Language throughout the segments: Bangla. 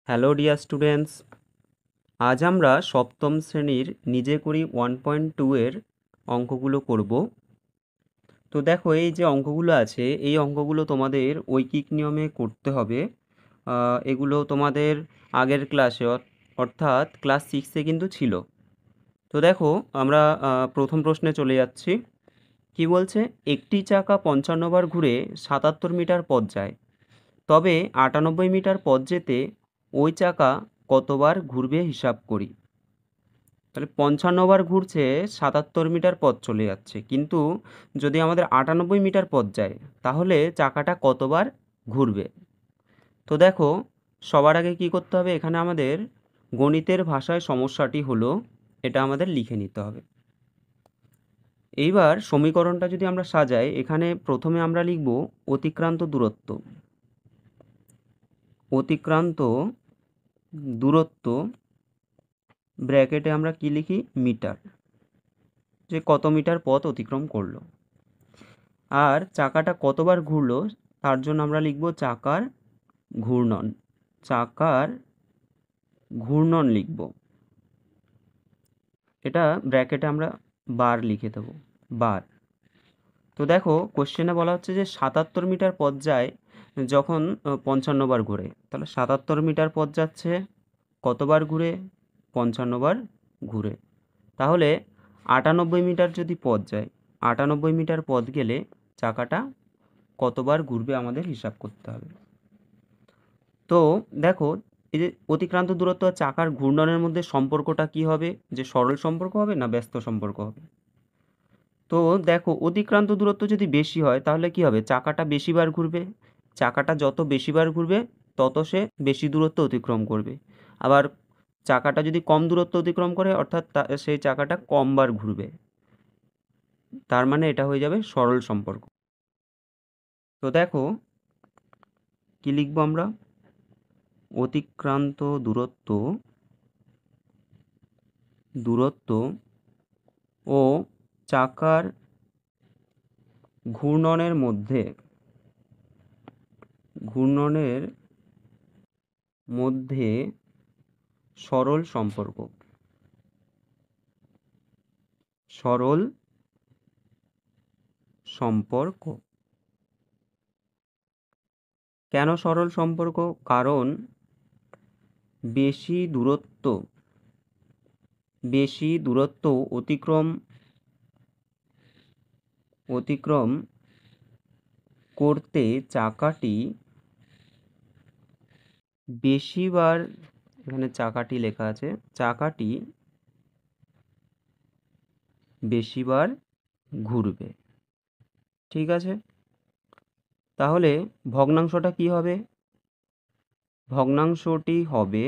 হ্যালো ডিয়ার স্টুডেন্টস, আজ আমরা সপ্তম শ্রেণীর নিজে করি 1.2 এর অঙ্কগুলো করব। তো দেখো, এই যে অঙ্কগুলো আছে এই অঙ্কগুলো তোমাদের ঐকিক নিয়মে করতে হবে। এগুলো তোমাদের আগের ক্লাসে অর্থাৎ ক্লাস 6-এ কিন্তু ছিল। তো দেখো, আমরা প্রথম প্রশ্নে চলে যাচ্ছি। কি বলছে? একটি চাকা 55 বার ঘুরে 77 মিটার পথ যায়, তবে 98 মিটার পথ যেতে ওই চাকা কতবার ঘুরবে হিসাব করি। তাহলে 55 বার ঘুরছে, 77 মিটার পথ চলে যাচ্ছে, কিন্তু যদি আমাদের 98 মিটার পথ যায় তাহলে চাকাটা কতবার ঘুরবে। তো দেখো, সবার আগে কি করতে হবে, এখানে আমাদের গণিতের ভাষায় সমস্যাটি হলো এটা আমাদের লিখে নিতে হবে। এইবার সমীকরণটা যদি আমরা সাজাই, এখানে প্রথমে আমরা লিখব অতিক্রান্ত দূরত্ব। অতিক্রান্ত দূরত্ব ব্র্যাকেটে আমরা কি লিখি? মিটার, যে কত মিটার পথ অতিক্রম করলো। আর চাকাটা কতবার ঘুরলো তার জন্য আমরা লিখব চাকার ঘূর্ণন। চাকার ঘূর্ণন লিখব, এটা ব্র্যাকেটে আমরা বার লিখে দেব, বার। তো দেখো, কোশ্চেনে বলা হচ্ছে যে 77 মিটার পথ যায় যখন 55 বার ঘুরে, তাহলে 77 মিটার পথ যাচ্ছে কতবার ঘুরে? 55 বার ঘুরে। তাহলে 98 মিটার যদি পথ যায়, 98 মিটার পথ গেলে চাকাটা কতবার ঘুরবে আমাদের হিসাব করতে হবে। তো দেখো, এই যে অতিক্রান্ত দূরত্ব আর চাকার ঘূর্ণনের মধ্যে সম্পর্কটা কি হবে? যে সরল সম্পর্ক হবে না ব্যস্ত সম্পর্ক হবে? তো দেখো, অতিক্রান্ত দূরত্ব যদি বেশি হয় তাহলে কি হবে? চাকাটা বেশিবার ঘুরবে। চাকাটা যত বেশিবার ঘুরবে তত সে বেশি দূরত্ব অতিক্রম করবে। আবার চাকাটা যদি কম দূরত্ব অতিক্রম করে অর্থাৎ সেই চাকাটা কমবার ঘুরবে। তার মানে এটা হয়ে যাবে সরল সম্পর্ক। তো দেখো, কি লিখবো আমরা? অতিক্রান্ত দূরত্ব ও চাকার ঘূর্ণনের মধ্যে সরল সম্পর্ক। সরল সম্পর্ক। কেন সরল সম্পর্ক? কারণ বেশি দূরত্ব অতিক্রম করতে চাকাটি বেশিবার, এখানে চাকাটি লেখা আছে, চাকাটি বেশিবার ঘুরবে। ঠিক আছে, তাহলে ভগ্নাংশটা কি হবে? ভগ্নাংশটি হবে,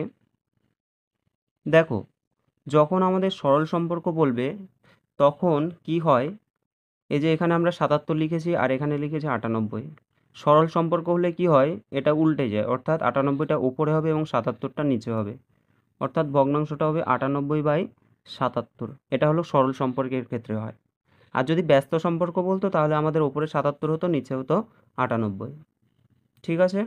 দেখো, যখন আমাদের সরল সম্পর্ক বলবে তখন কি হয়, এই যে এখানে আমরা 77 লিখেছি আর এখানে লিখেছি 98। সরল সম্পর্ক হলে কি হয়, এটা উল্টে যায়, অর্থাৎ 98টা উপরে হবে এবং 77টা নিচে হবে, অর্থাৎ ভগ্নাংশটা হবে 98/77। এটা হলো সরল সম্পর্কের ক্ষেত্রে হয়। আর যদি ব্যস্ত সম্পর্ক বলতো তাহলে আমাদের উপরে 77 হতো, নিচে হতো 98। ঠিক আছে,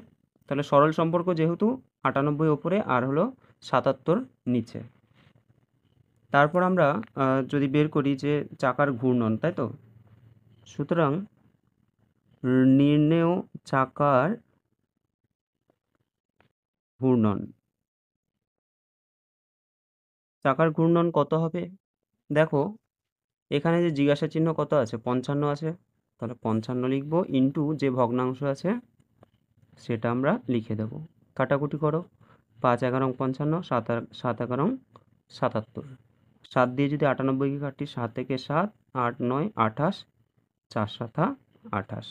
তাহলে সরল সম্পর্ক যেহেতু 98 উপরে আর হলো 77 নিচে। তারপর আমরা যদি বের করি যে চাকার ঘূর্ণন, তাই তো, সুতরাং নির্ণেয় চাকার ঘূর্ণন। চাকার ঘূর্ণন কত হবে? দেখো, এখানে যে জিজ্ঞাসা চিহ্ন কত আছে? 55 আছে, তাহলে 55 লিখব, ইন্টু যে ভগ্নাংশ আছে সেটা আমরা লিখে দেব। কাটাকুটি করো, 5×11 55, 7×7 77। 7 দিয়ে যদি 98কে কাটি, 7 থেকে 7, 8 9 28, 4×7 28,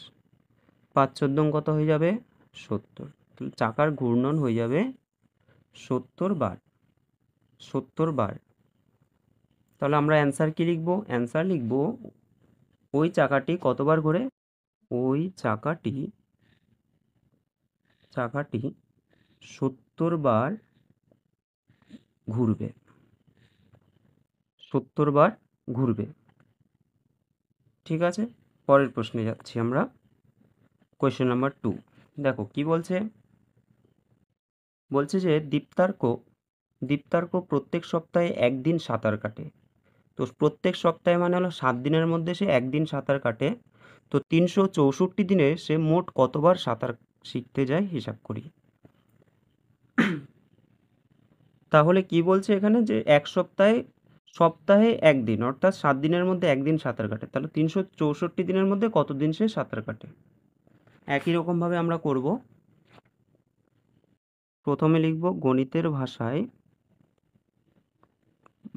5×14 কত হয়ে যাবে? 70। তাহলে চাকার ঘূর্ণন হয়ে যাবে 70 বার। 70 বার। তাহলে আমরা অ্যান্সার কি লিখব? অ্যান্সার লিখব, ওই চাকাটি কতবার ঘোরে? ওই চাকাটি 70 বার ঘুরবে। 70 বার ঘুরবে। ঠিক আছে, পরের প্রশ্নে যাচ্ছি আমরা। Question number 2। দেখো কি বলছে, বলছে যে দীপ্তার্ক প্রত্যেক সপ্তাহে একদিন সাঁতার কাটে। তো প্রত্যেক সপ্তাহে মানে হলো 7 দিনের মধ্যে সে একদিন সাঁতার কাটে। তো 364 দিনে সে মোট কতবার সাঁতার শিখতে যায় হিসাব করি। তাহলে কি বলছে এখানে যে এক সপ্তাহে একদিন অর্থাৎ 7 দিনের মধ্যে একদিন সাঁতার কাটে। তাহলে 364 দিনের মধ্যে কতদিন সে সাঁতার কাটে? একই রকমভাবে আমরা করব। প্রথমে লিখব গণিতের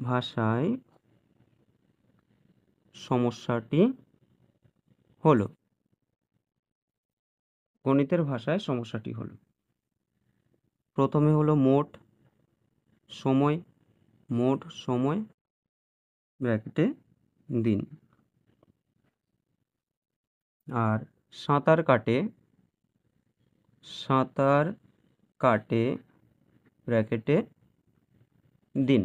ভাষায় সমস্যাটি হলো। গণিতের ভাষায় সমস্যাটি হলো। প্রথমে হলো মোট সময় ব্র্যাকেটে দিন। আর সাঁতার কাটে ব্র্যাকেটে দিন।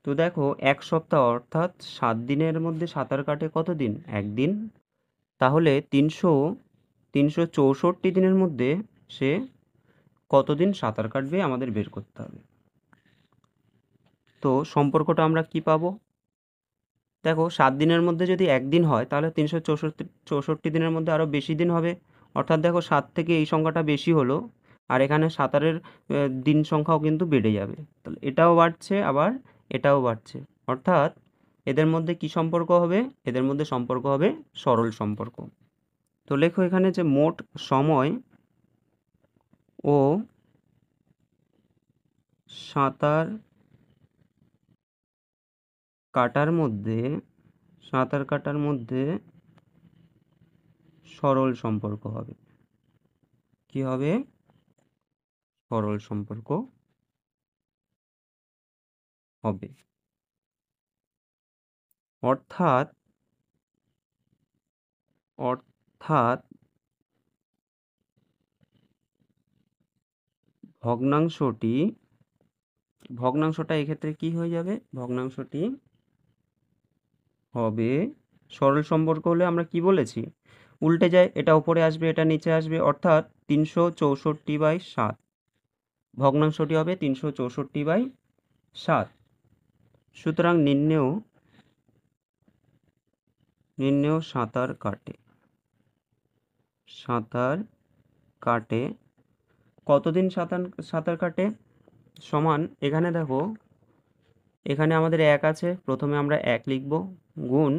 তো দেখো এক সপ্তাহ অর্থাৎ 7 দিনের মধ্যে সাঁতার কাটে কত দিন? একদিন। তাহলে 364 দিনের মধ্যে সে কতদিন সাঁতার কাটবে আমাদের বের করতে হবে। তো সম্পর্কটা আমরা কি পাবো? দেখো 7 দিনের মধ্যে যদি একদিন হয় তাহলে 364 দিনের মধ্যে আরও বেশি দিন হবে। অর্থাৎ দেখো 7 থেকে এই সংখ্যাটা বেশি হলো, আর এখানে সাঁতারের দিন সংখ্যাও কিন্তু বেড়ে যাবে। তাহলে এটাও বাড়ছে আবার এটাও বাড়ছে, অর্থাৎ এদের মধ্যে কি সম্পর্ক হবে? এদের মধ্যে সম্পর্ক হবে সরল সম্পর্ক। তো লেখো এখানে যে মোট সময় ও সাঁতার কাটার মধ্যে সরল সম্পর্ক হবে। কি হবে? সরল সম্পর্ক হবে। অর্থাৎ ভগ্নাংশটা এক্ষেত্রে কি হয়ে যাবে? ভগ্নাংশটি হবে, সরল সম্পর্ক হলে আমরা কি বলেছি? উল্টে যায়, এটা উপরে আসবে এটা নিচে আসবে, অর্থাৎ 364/7। ভগ্নাংশটি হবে 364/7। সুতরাং নির্ণেয় সাঁতার কাটে কতদিন সাঁতার কাটে সমান, এখানে দেখো এখানে আমাদের 1 আছে, প্রথমে আমরা 1 লিখব, গুণ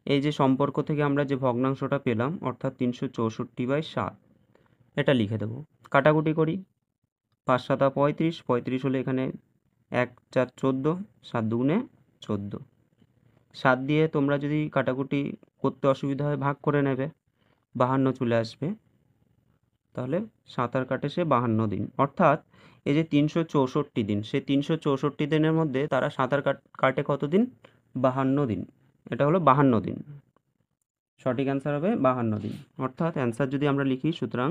এই যে সম্পর্ক থেকে আমরা যে ভগ্নাংশটা পেলাম অর্থাৎ 364/7, এটা লিখে দেব। কাটাকুটি করি, 5 7 35, 35 হলে এখানে 1 4 14, 7 2 14। 7 দিয়ে তোমরা যদি কাটাকুটি করতে অসুবিধা হয় ভাগ করে নেবে, 52 চলে আসবে। তাহলে সাঁতার কাটে সে 52 দিন, অর্থাৎ এই যে 364 দিন, সে 364 দিনের মধ্যে তারা সাঁতার কাটে কত দিন? 52 দিন। এটা হলো 52 দিন। সঠিক অ্যান্সার হবে 52 দিন। অর্থাৎ অ্যান্সার যদি আমরা লিখি, সুতরাং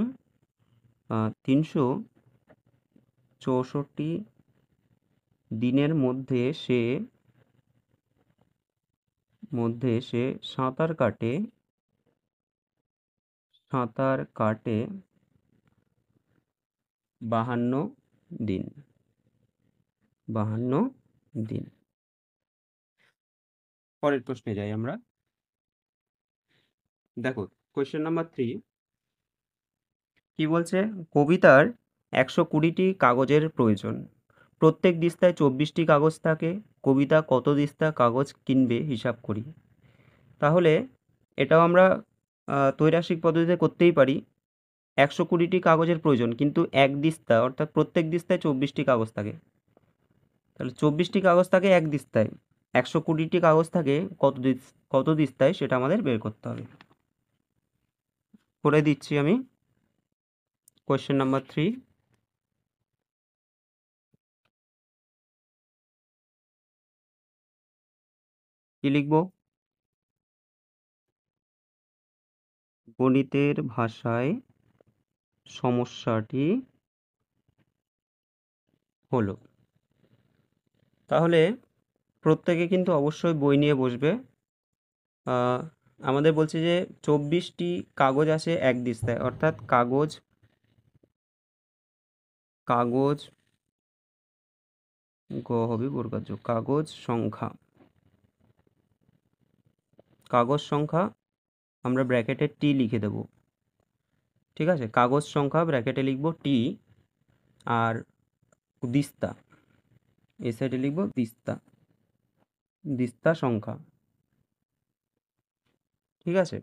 364 দিনের মধ্যে সে সাঁতার কাটে 52 দিন। 52 দিন। পরের প্রশ্নে যাই আমরা। দেখো কোয়েশ্চেন নাম্বার 3 কি বলছে? কবিতার 120টি কাগজের প্রয়োজন। প্রত্যেক দিস্তায় 24টি কাগজ থাকে। কবিতা কত দিস্তা কাগজ কিনবে হিসাব করি। তাহলে এটাও আমরা ত্রৈরাশিক পদ্ধতিতে করতেই পারি। 120টি কাগজের প্রয়োজন, কিন্তু এক দিস্তা অর্থাৎ প্রত্যেক দিস্তায় 24টি কাগজ থাকে। তাহলে 24টি কাগজ থাকে এক দিস্তায়, 120টি কাগজ থাকে কত দিস্তায় সেটা আমাদের বের করতে হবে। করে দিচ্ছি আমি। কোয়েশ্চেন নাম্বার 3 কি লিখব? গণিতের ভাষায় সমস্যাটি হলো। তাহলে প্রত্যেকে কিন্তু অবশ্যই বই নিয়ে বসবে। আমাদের বলছে যে 24টি কাগজ আছে এক দিস্তায়, অর্থাৎ কাগজ কাগজ, গ হবে বর্গাকার যোগ, কাগজ সংখ্যা। কাগজ সংখ্যা আমরা ব্র্যাকেটে টি লিখে দেব। ঠিক আছে, কাগজ সংখ্যা ব্র্যাকেটে লিখব টি, আর দিস্তা এই সাইডে লিখব দিস্তা, দিস্তা সংখ্যা। ঠিক আছে,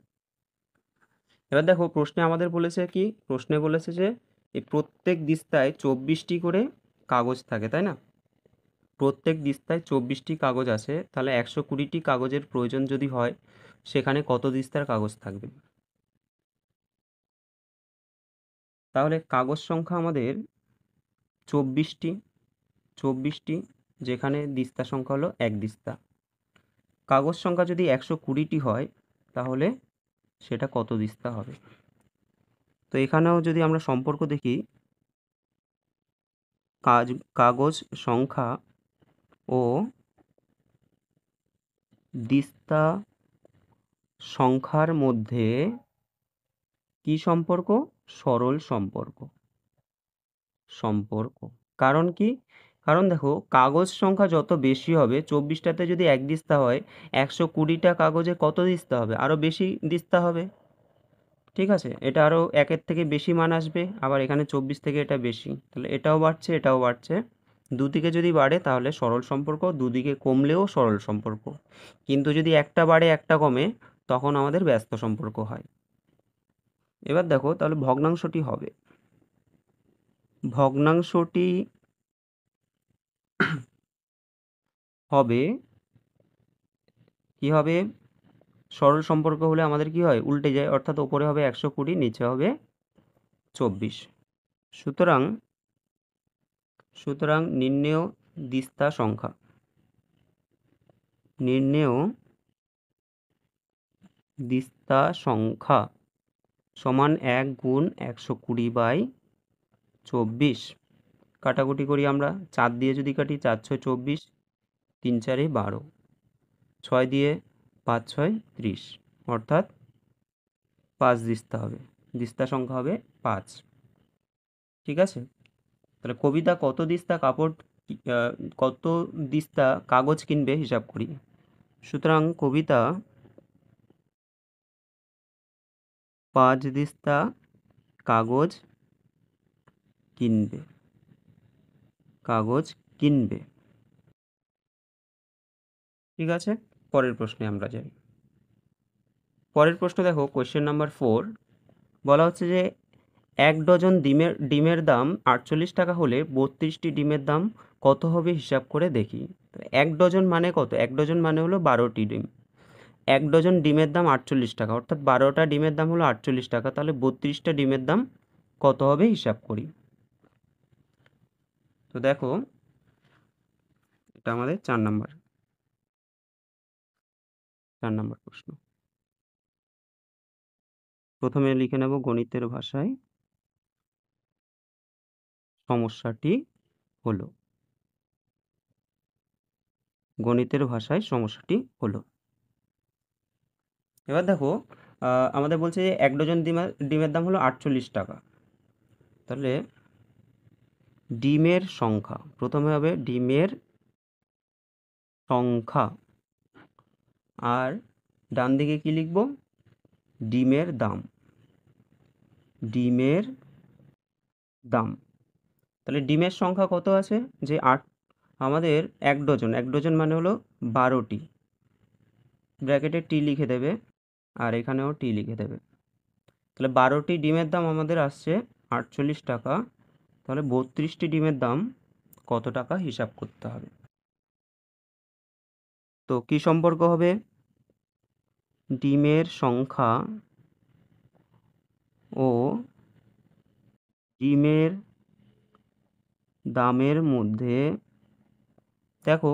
এবার দেখো প্রশ্নে আমাদের বলেছে কি, প্রশ্নে বলেছে যে এই প্রত্যেক দিস্তায় 24টি করে কাগজ থাকে, তাই না? প্রত্যেক দিস্তায় 24টি কাগজ আছে, তাহলে 120টি কাগজের প্রয়োজন যদি হয়, সেখানে কত দিস্তার কাগজ থাকবে? তাহলে কাগজ সংখ্যা আমাদের 24টি, 24টি, যেখানে দিস্তা সংখ্যা হলো 1 দিস্তা। কাগজ সংখ্যা যদি 120টি হয়, তাহলে সেটা কত দিস্তা হবে? তো এখানেও যদি আমরা সম্পর্ক দেখি, কাগজ সংখ্যা ও দিস্তা সংখ্যার মধ্যে কি সম্পর্ক? সরল সম্পর্ক। কারণ কি? কারণ দেখো কাগজ সংখ্যা যত বেশি হবে, 24টাতে যদি 1 দিস্তা হয়, 120টা কাগজে কত দিস্তা হবে? আরও বেশি দিস্তা হবে। ঠিক আছে, এটা আরও 1-এর থেকে বেশি মান আসবে, আবার এখানে 24 থেকে এটা বেশি, তাহলে এটাও বাড়ছে এটাও বাড়ছে। দুদিকে যদি বাড়ে তাহলে সরল সম্পর্ক, দুদিকে কমলেও সরল সম্পর্ক। কিন্তু যদি একটা বাড়ে একটা কমে, তখন আমাদের ব্যস্ত সম্পর্ক হয়। এবার দেখো তাহলে ভগ্নাংশটি হবে, ভগ্নাংশটি হবে কি হবে? সরল সম্পর্ক হলে আমাদের কি হয়? উল্টে যায়, অর্থাৎ ওপরে হবে 120, নিচে হবে 24। সুতরাং সুতরাং নির্ণেয় দিস্তা সংখ্যা, নির্ণেয় দিস্তা সংখ্যা সমান 1 গুণ 120/24। কাটাকুটি করি আমরা, 4 দিয়ে যদি কাটি 4 × 6 = 24, 3 × 4 = 12, 6 দিয়ে 5 × 6 = 30, অর্থাৎ 5 দিস্তা হবে, দিস্তা সংখ্যা হবে 5। ঠিক আছে, তাহলে কবিতা কত দিস্তা কত দিস্তা কাগজ কিনবে হিসাব করি। সুতরাং কবিতা 5 দিস্তা কাগজ কিনবে, কাগজ কিনবে। ঠিক আছে, পরের প্রশ্নে আমরা যাই। পরের প্রশ্ন দেখো, কোয়েশ্চেন নাম্বার 4, বলা হচ্ছে যে 1 ডজন ডিমের দাম 48 টাকা হলে 32টি ডিমের দাম কত হবে হিসাব করে দেখি। 1 ডজন মানে কত? 1 ডজন মানে হলো 12টি ডিম। 1 ডজন ডিমের দাম 48 টাকা, অর্থাৎ 12টা ডিমের দাম হলো 48 টাকা, তাহলে 32টা ডিমের দাম কত হবে হিসাব করি। তো দেখো এটা আমাদের 4 নাম্বার প্রশ্ন। প্রথমে লিখে নেব গণিতের ভাষায় সমস্যাটি হলো, গণিতের ভাষায় সমস্যাটি হলো। এবার দেখো আমাদের বলছে যে 1 ডজন ডিমের দাম হলো 48 টাকা, তাহলে ডিমের সংখ্যা, প্রথমে হবে ডিমের সংখ্যা, আর ডান দিকে কি লিখব? ডিমের দাম, ডিমের দাম। তাহলে ডিমের সংখ্যা কত আছে? যে আমাদের 1 ডজন, 1 ডজন মানে হলো 12টি, ব্র্যাকেটে টি লিখে দেবে, আর এখানেও টি লিখে দেবে। তাহলে 12টি ডিমের দাম আমাদের আসছে 48 টাকা, তাহলে 32টি ডিমের দাম কত টাকা হিসাব করতে হবে। তো কি সম্পর্ক হবে? ডিমের সংখ্যা ও ডিমের দামের মধ্যে, দেখো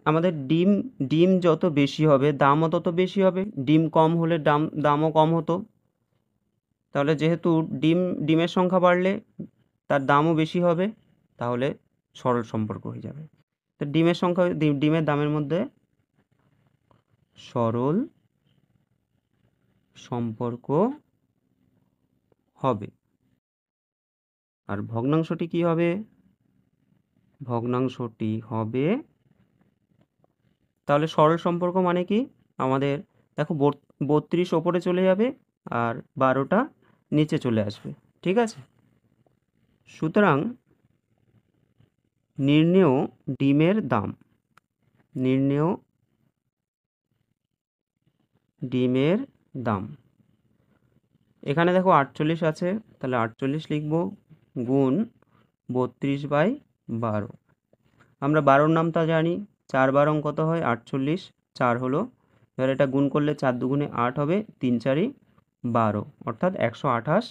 আমাদের ডিম যত বেশি হবে দামও তত বেশি হবে, ডিম কম হলে দামও কম হতো। তাহলে যেহেতু ডিমের সংখ্যা বাড়লে তার দামও বেশি হবে, তাহলে সরল সম্পর্ক হয়ে যাবে। তো ডিমের সংখ্যা, ডিমের দামের মধ্যে সরল সম্পর্ক হবে। আর ভগ্নাংশটি কি হবে? ভগ্নাংশটি হবে, তাহলে সরল সম্পর্ক মানে কি? আমাদের দেখো 32 ওপরে চলে যাবে আর 12টা নিচে চলে আসবে, ঠিক আছে? সুতরাং নির্ণেয় ডিমের দাম, নির্ণেয় ডিমের দাম, এখানে দেখো 48 আছে, তাহলে 48 লিখব, গুণ 32/12। আমরা 12-র নামটা জানি, 4 কত হয়? 48, 4 হলো, এবার এটা গুণ করলে 4 দুগুণে 8 হবে, 3 4-ই 12, অর্থাৎ 128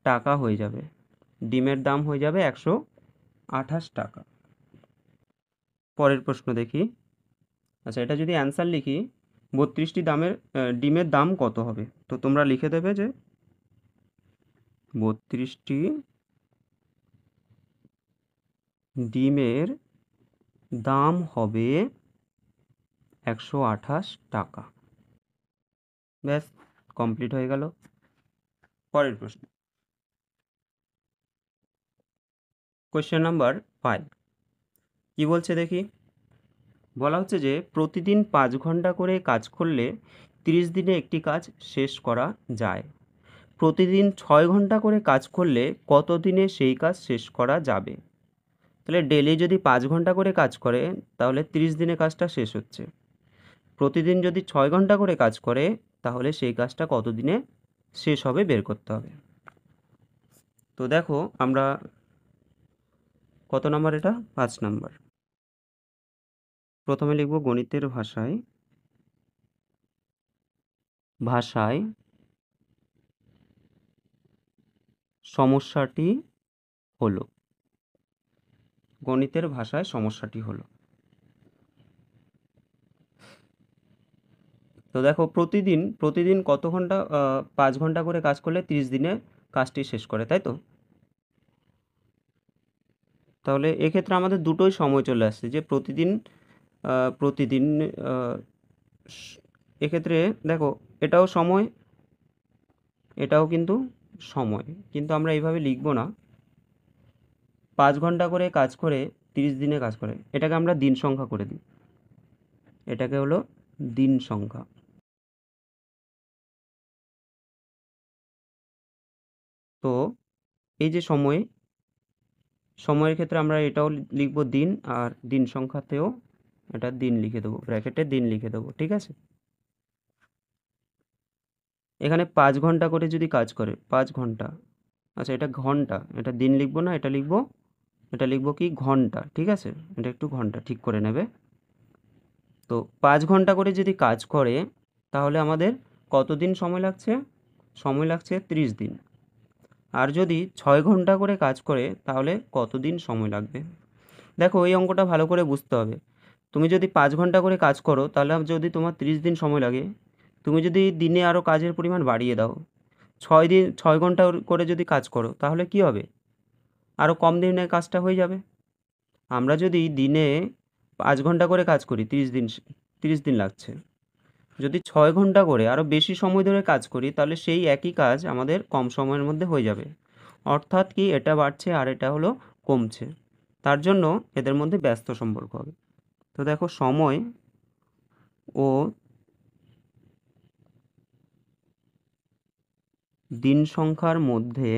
টাকা হয়ে যাবে। ডিমের দাম হয়ে যাবে 128 টাকা। পরের প্রশ্ন দেখি। আচ্ছা, এটা যদি অ্যান্সার লিখি, 32টি ডিমের দাম কত হবে? তো তোমরা লিখে দেবে যে 32টি ডিমের দাম হবে 128 টাকা। ব্যাস, কমপ্লিট হয়ে গেল। পরের প্রশ্ন, কোয়েশ্চেন নাম্বার 5 কি বলছে দেখি। বলা হচ্ছে যে প্রতিদিন 5 ঘন্টা করে কাজ করলে 30 দিনে একটি কাজ শেষ করা যায়। প্রতিদিন 6 ঘন্টা করে কাজ করলে কত দিনে সেই কাজ শেষ করা যাবে? তাহলে ডেলি যদি 5 ঘন্টা করে কাজ করে তাহলে 30 দিনে কাজটা শেষ হচ্ছে। প্রতিদিন যদি 6 ঘন্টা করে কাজ করে তাহলে সেই কাজটা কত দিনে শেষ হবে বের করতে হবে। তো দেখো আমরা কত নাম্বার, এটা 5 নাম্বার। প্রথমে লিখব গণিতের ভাষায় সমস্যাটি হলো, গণিতের ভাষায় সমস্যাটি হলো। তো দেখো প্রতিদিন কত ঘন্টা, 5 ঘন্টা করে কাজ করলে 30 দিনে কাজটি শেষ করে, তাই তো? তাহলে এক্ষেত্রে আমাদের দুটোই সময় চলে আসছে, যে প্রতিদিন এক্ষেত্রে দেখো এটাও সময়, এটাও কিন্তু সময়, কিন্তু আমরা এইভাবে লিখব না। 5 ঘন্টা করে কাজ করে 30 দিনে কাজ করে, এটাকে আমরা দিন সংখ্যা করে দিই, এটাকে হলো দিন সংখ্যা। তো এই যে সময়ের ক্ষেত্রে আমরা এটাও লিখব দিন, আর দিন সংখ্যাতেও এটা দিন লিখে দেবো, ব্র্যাকেটে দিন লিখে দেবো, ঠিক আছে? এখানে 5 ঘন্টা করে যদি কাজ করে 5 ঘন্টা, আচ্ছা এটা ঘন্টা, এটা দিন লিখবো না, এটা লিখবো কি ঘন্টা, ঠিক আছে? এটা একটু ঘন্টা ঠিক করে নেবে। তো 5 ঘন্টা করে যদি কাজ করে তাহলে আমাদের কত দিন সময় লাগছে? সময় লাগছে 30 দিন। আর যদি 6 ঘন্টা করে কাজ করে তাহলে কত দিন সময় লাগবে? দেখো এই অঙ্কটা ভালো করে বুঝতে হবে। তুমি যদি 5 ঘন্টা করে কাজ করো তাহলে যদি তোমার 30 দিন সময় লাগে, তুমি যদি দিনে আরও কাজের পরিমাণ বাড়িয়ে দাও, 6 ঘন্টা করে যদি কাজ করো তাহলে কি হবে? আরও কম দিনে কাজটা হয়ে যাবে। আমরা যদি দিনে 5 ঘন্টা করে কাজ করি, 30 দিন লাগছে। যদি 6 ঘন্টা করে আরও বেশি সময় ধরে কাজ করি তাহলে সেই একই কাজ আমাদের কম সময়ের মধ্যে হয়ে যাবে। অর্থাৎ কি, এটা বাড়ছে আর এটা হলো কমছে, তার জন্য এদের মধ্যে ব্যস্ত সম্পর্ক হবে। তো দেখো সময় ও দিন সংখ্যার মধ্যে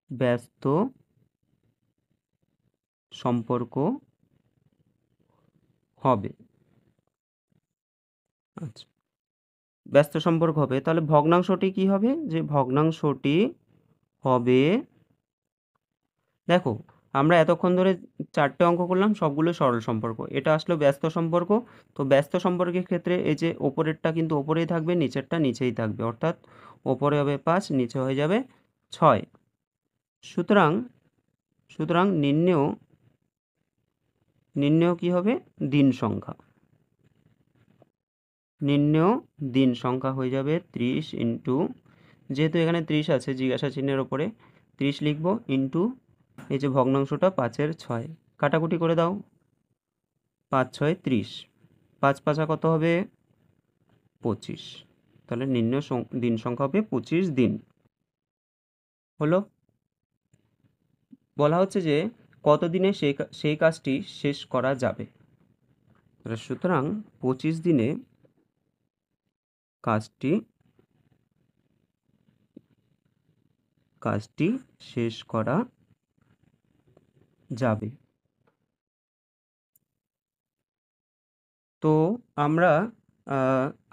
ব্যস্ত সম্পর্ক হবে। আচ্ছা, ব্যস্ত সম্পর্ক হবে, তাহলে ভগ্নাংশটি কি হবে? যে ভগ্নাংশটি হবে, দেখো আমরা এতক্ষণ ধরে 4টে অঙ্ক করলাম, সবগুলো সরল সম্পর্ক, এটা আসলো ব্যস্ত সম্পর্ক। তো ব্যস্ত সম্পর্কের ক্ষেত্রে এই যে ওপরেরটা কিন্তু ওপরেই থাকবে, নিচেরটা নিচেই থাকবে, অর্থাৎ ওপরে হবে 5, নিচে হয়ে যাবে 6। সুতরাং সুতরাং নির্ণেয় কি হবে? দিন সংখ্যা, নির্ণেয় দিন সংখ্যা হয়ে যাবে 30 ইন্টু, যেহেতু এখানে 30 আছে জিজ্ঞাসা চিহ্নের ওপরে, 30 লিখব, ইন্টু এই যে ভগ্নাংশটা 5-এর 6, কাটাকুটি করে দাও, 5 6 30, 5 5 কত হবে? 25। তাহলে নির্ণেয় দিন সংখ্যা হবে 25 দিন। হলো? বলা হচ্ছে যে কতদিনে সেই কাজটি শেষ করা যাবে। সুতরাং 25 দিনে কাজটি শেষ করা যাবে। তো আমরা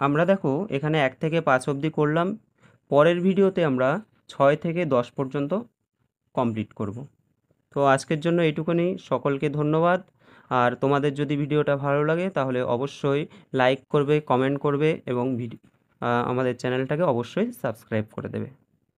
আমরা দেখো এখানে 1 থেকে 5 অবধি করলাম। পরের ভিডিওতে আমরা 6 থেকে 10 পর্যন্ত কমপ্লিট করব। তো আজকের জন্য এইটুকুনি। সকলকে ধন্যবাদ। আর তোমাদের যদি ভিডিওটা ভালো লাগে তাহলে অবশ্যই লাইক করবে, কমেন্ট করবে এবং আমাদের চ্যানেলটাকে অবশ্যই সাবস্ক্রাইব করে দেবে।